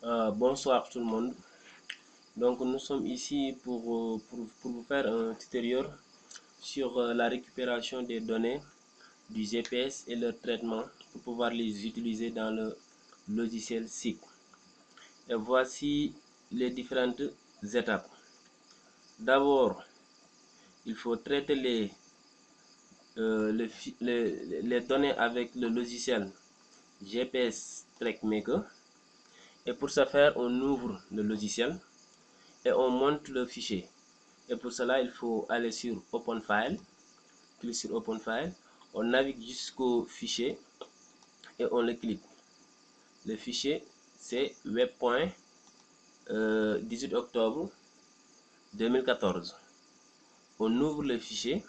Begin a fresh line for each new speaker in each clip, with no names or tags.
Bonsoir tout le monde. Donc nous sommes ici pour vous faire un tutoriel sur la récupération des données du GPS et leur traitement pour pouvoir les utiliser dans le logiciel SIG. Et voici les différentes étapes. D'abord, il faut traiter les données avec le logiciel GPS TrackMaker. Et pour ce faire, on ouvre le logiciel et on monte le fichier. Et pour cela, il faut aller sur Open File, clique sur Open File, on navigue jusqu'au fichier et on le clique. Le fichier, c'est web.18 octobre 2014. On ouvre le fichier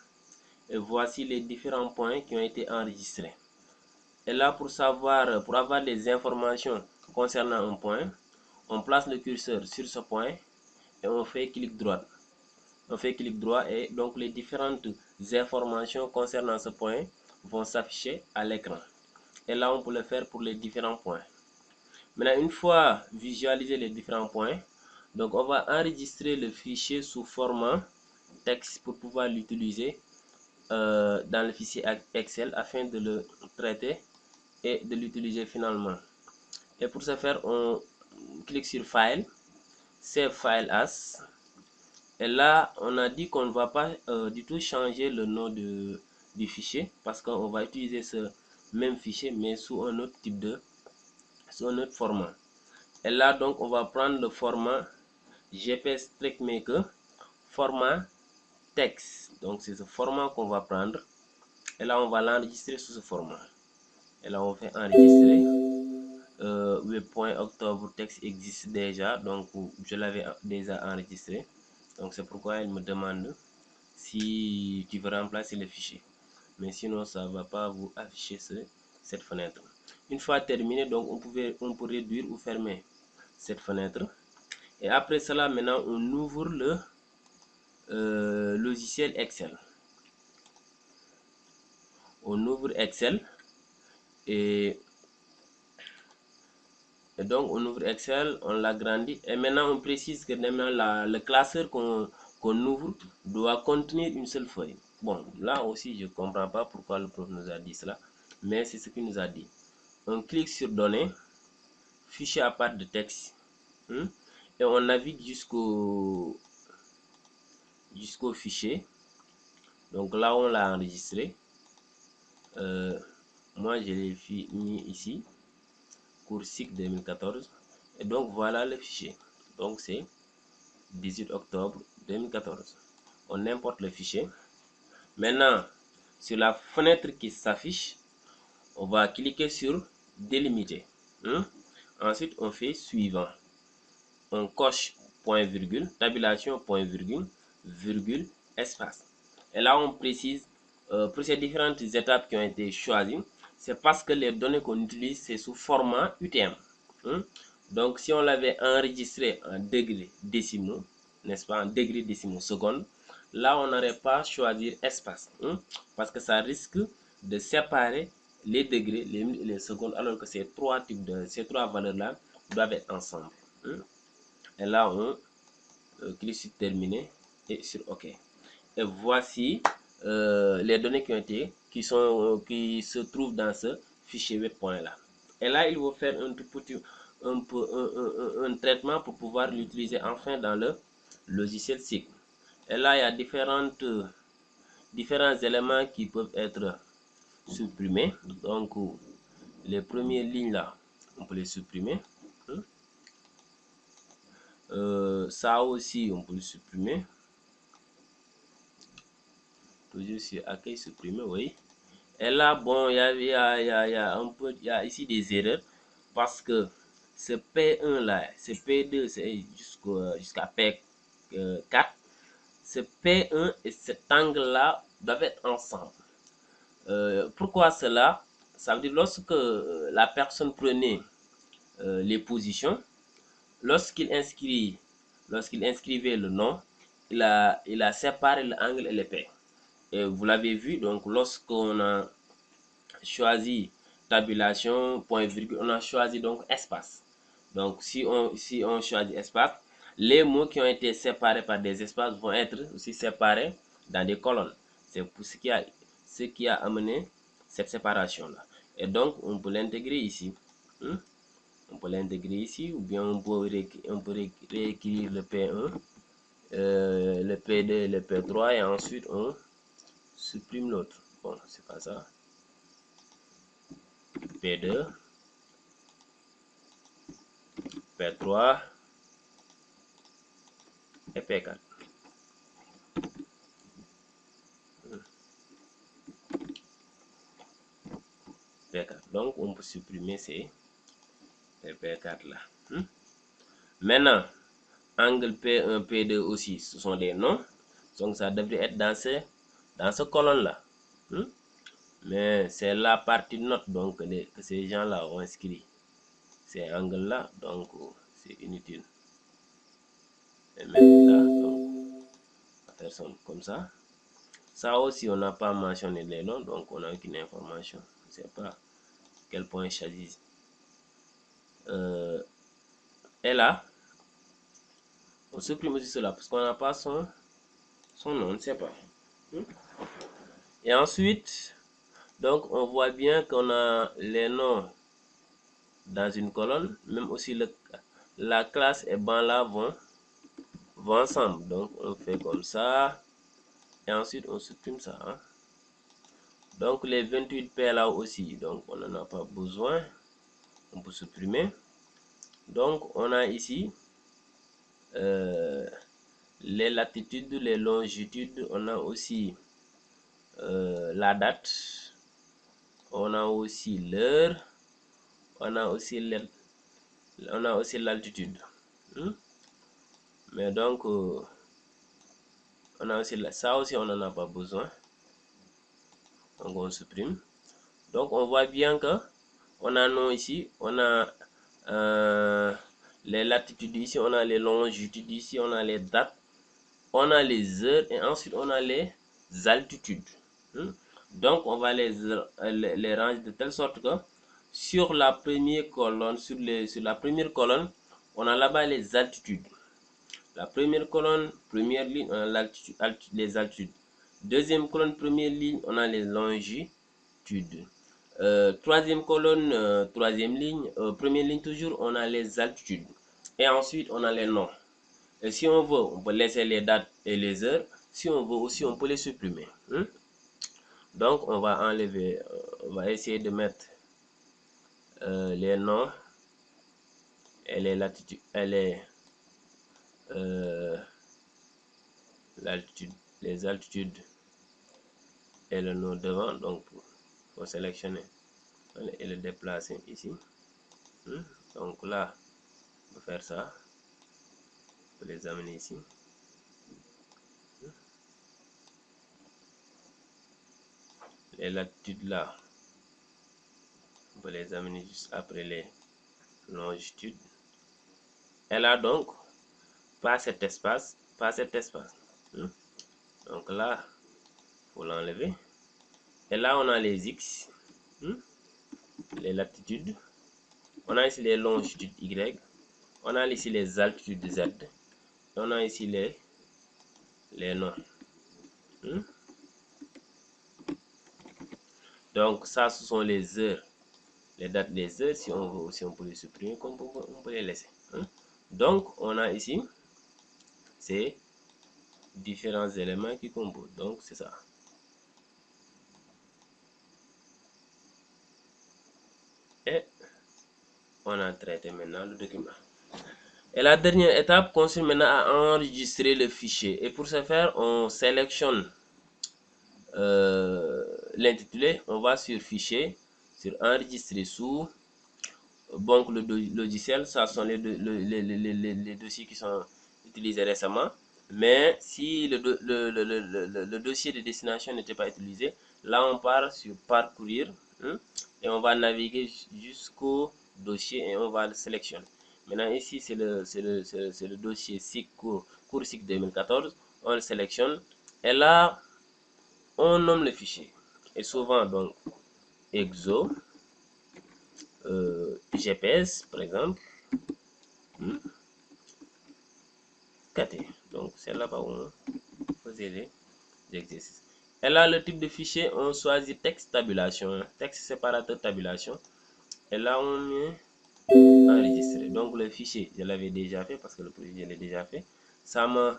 et voici les différents points qui ont été enregistrés. Et là, pour avoir les informations concernant un point, on place le curseur sur ce point et on fait clic droit. On fait clic droit et donc les différentes informations concernant ce point vont s'afficher à l'écran. Et là, on peut le faire pour les différents points. Maintenant, une fois visualisé les différents points, donc on va enregistrer le fichier sous format texte pour pouvoir l'utiliser dans le fichier Excel afin de le traiter et de l'utiliser finalement. Et pour ce faire, on clique sur File, Save File As. Et là, on a dit qu'on ne va pas du tout changer le nom du fichier parce qu'on va utiliser ce même fichier mais sous un autre format. Et là, donc, on va prendre le format GPS TrackMaker, format texte. Donc, c'est ce format qu'on va prendre. Et là, on va l'enregistrer sous ce format. Et là, on fait enregistrer. Web.octobre texte existe déjà, donc je l'avais déjà enregistré. Donc, c'est pourquoi elle me demande si tu veux remplacer le fichier, mais sinon ça va pas vous afficher cette fenêtre. Une fois terminé, donc on peut réduire ou fermer cette fenêtre. Et après cela, maintenant on ouvre le logiciel Excel. On ouvre Excel et donc on ouvre Excel, on l'agrandit et maintenant on précise que maintenant le classeur qu'on ouvre doit contenir une seule feuille. Bon, là aussi je ne comprends pas pourquoi le prof nous a dit cela, mais c'est ce qu'il nous a dit. On clique sur données, fichier à part de texte, et on navigue jusqu'au fichier. Donc là on l'a enregistré. Moi je l'ai mis ici, cours SIG 2014. Et donc voilà le fichier. Donc c'est 18 octobre 2014. On importe le fichier. Maintenant, sur la fenêtre qui s'affiche, on va cliquer sur délimiter. Ensuite, on fait suivant. On coche point virgule, tabulation point virgule, virgule, espace. Et là, on précise pour ces différentes étapes qui ont été choisies, c'est parce que les données qu'on utilise, c'est sous format UTM. Donc, si on l'avait enregistré en degrés décimaux, n'est-ce pas, en degrés décimaux secondes, là, on n'aurait pas choisi espace, parce que ça risque de séparer les degrés, les minutes et les secondes, alors que ces trois valeurs-là doivent être ensemble. Et là, on clique sur terminer et sur OK. Et voici les données qui se trouvent dans ce fichier web.point là. Et là, il faut faire un traitement pour pouvoir l'utiliser enfin dans le logiciel SIG. Et là, il y a différents éléments qui peuvent être supprimés. Donc, les premières lignes là, on peut les supprimer. Ça aussi, on peut le supprimer. Toujours sur accueil supprimé, oui. Et là, bon, il y a ici des erreurs parce que ce P1 là, ce P2, c'est jusqu'à P4. Ce P1 et cet angle là doivent être ensemble. Pourquoi cela? Ça veut dire lorsque la personne prenait les positions, lorsqu'il inscrivait le nom, il a séparé l'angle et l'épée. Et vous l'avez vu, donc lorsqu'on a choisi tabulation, point virgule, on a choisi donc espace. Donc, si on choisit espace, les mots qui ont été séparés par des espaces vont être aussi séparés dans des colonnes. C'est pour ce qui a amené cette séparation-là. Et donc, on peut l'intégrer ici. On peut l'intégrer ici, ou bien on peut réécrire le P1, le P2, le P3, et ensuite on supprime l'autre. Bon, c'est pas ça. P2, P3 et P4. P4. Donc, on peut supprimer ces P4 là. Maintenant, angle P1, P2 aussi, ce sont des noms. Donc, ça devrait être dans ce colonne-là. Mais c'est la partie note donc, que ces gens-là ont inscrit. Ces angles-là, donc, c'est inutile. Et mettre là, donc, on va faire ça comme ça. Ça aussi, on n'a pas mentionné les noms, donc on n'a aucune information. Je ne sais pas quel point il s'agit. Et là, on supprime aussi cela parce qu'on n'a pas son nom, on ne sait pas. Et ensuite, donc on voit bien qu'on a les noms dans une colonne, même aussi la classe et ban là vont ensemble. Donc on fait comme ça, et ensuite on supprime ça. Donc les 28P là aussi, donc on n'en a pas besoin, on peut supprimer. Donc on a ici les latitudes, les longitudes, on a aussi la date, on a aussi l'heure, on a aussi l'altitude. Mais donc on a aussi ça aussi, on n'en a pas besoin, donc on supprime. Donc on voit bien que on a nom ici, on a les latitudes ici, on a les longitudes ici, on a les dates, on a les heures, et ensuite on a les altitudes. Donc on va les ranger de telle sorte que sur la première colonne, sur la première colonne, on a là-bas les altitudes. La première colonne, première ligne, on a les altitudes. Deuxième colonne, première ligne, on a les longitudes. Troisième colonne, troisième ligne, première ligne toujours, on a les altitudes. Et ensuite, on a les noms. Et si on veut, on peut laisser les dates et les heures. Si on veut aussi, on peut les supprimer. Donc, on va enlever, on va essayer de mettre les noms et les latitudes, et les altitudes et le nom devant. Donc, il faut sélectionner et le déplacer ici. Donc là, on peut faire ça. On peut les amener ici. Les latitudes là, on peut les amener juste après les longitudes. Et là donc, pas cet espace, pas cet espace. Donc là, il faut l'enlever. Et là, on a les X, les latitudes. On a ici les longitudes Y. On a ici les altitudes Z. Et on a ici les noms. Donc ça, ce sont les heures, les dates des heures. Si on veut aussi, on peut les supprimer, comme on peut les laisser. Donc on a ici ces différents éléments qui composent. Donc c'est ça. Et on a traité maintenant le document. Et la dernière étape consiste maintenant à enregistrer le fichier. Et pour ce faire, on sélectionne l'intitulé, on va sur fichier, sur enregistrer sous. Donc le logiciel, ça sont les dossiers qui sont utilisés récemment. Mais si le dossier de destination n'était pas utilisé, là on part sur parcourir et on va naviguer jusqu'au dossier et on va le sélectionner. Maintenant ici c'est le dossier SIC cours SIC 2014, on le sélectionne et là on nomme le fichier. Et souvent donc exo GPS par exemple, KT. Donc c'est là-bas où on faisait les exercices. Et là, le type de fichier, on choisit texte tabulation, texte séparateur tabulation. Et là, on met enregistrer. Donc le fichier, je l'avais déjà fait parce que le projet, je l'ai déjà fait. Ça me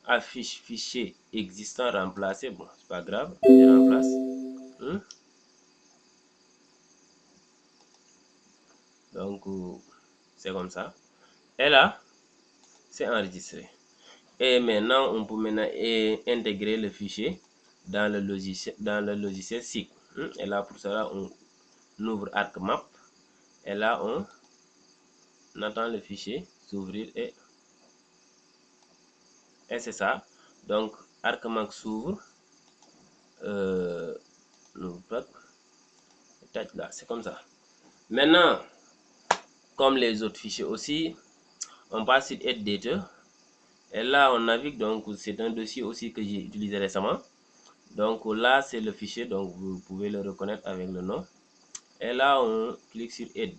affiche fichier existant remplacé. Bon, c'est pas grave, je remplace. Donc c'est comme ça. Et là, c'est enregistré. Et maintenant, on peut intégrer le fichier dans le logiciel SIG. Et là, pour cela, on ouvre ArcMap. Et là, on attend le fichier s'ouvrir et c'est ça. Donc, ArcMap s'ouvre. Là, c'est comme ça. Maintenant, comme les autres fichiers aussi, on passe sur Add Data. Et là, on navigue. Donc, c'est un dossier aussi que j'ai utilisé récemment. Donc là, c'est le fichier. Donc, vous pouvez le reconnaître avec le nom. Et là, on clique sur Add.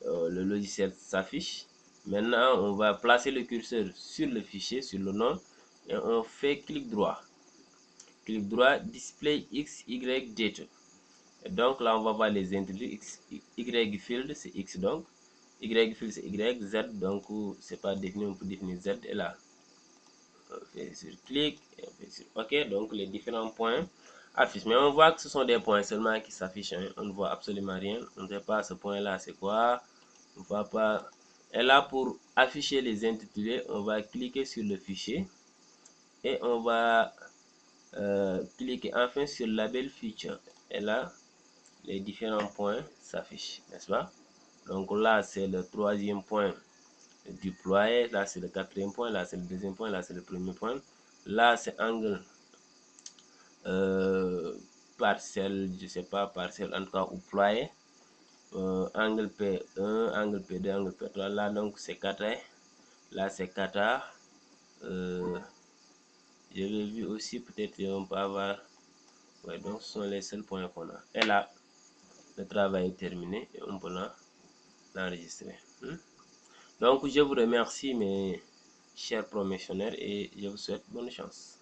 Le logiciel s'affiche. Maintenant, on va placer le curseur sur le fichier, sur le nom. Et on fait clic droit. Clic droit, Display X, Y, Data. Et donc là, on va voir les intitulés. Y field, c'est X donc. Y field, c'est Y. Z, donc c'est pas défini, on peut définir Z. Et là, on fait sur clic, et on fait sur OK. Donc les différents points affichent. Mais on voit que ce sont des points seulement qui s'affichent. Hein. On ne voit absolument rien. On ne sait pas ce point-là, c'est quoi. On ne voit pas. Et là, pour afficher les intitulés, on va cliquer sur le fichier. Et on va cliquer enfin sur label feature. Et là, les différents points s'affichent, n'est-ce pas? Donc là, c'est le troisième point déployé. Là, c'est le quatrième point. Là, c'est le deuxième point. Là, c'est le premier point. Là, c'est angle partiel, je sais pas, partiel en tout cas, ou ployé. Angle P1, angle P2, angle P3. Là, donc, c'est 4. Là, c'est 4. J'avais vu aussi, peut-être, on peut avoir. Ouais, donc, ce sont les seuls points qu'on a. Et là, le travail est terminé et on peut l'enregistrer. Donc, je vous remercie, mes chers promotionnaires, et je vous souhaite bonne chance.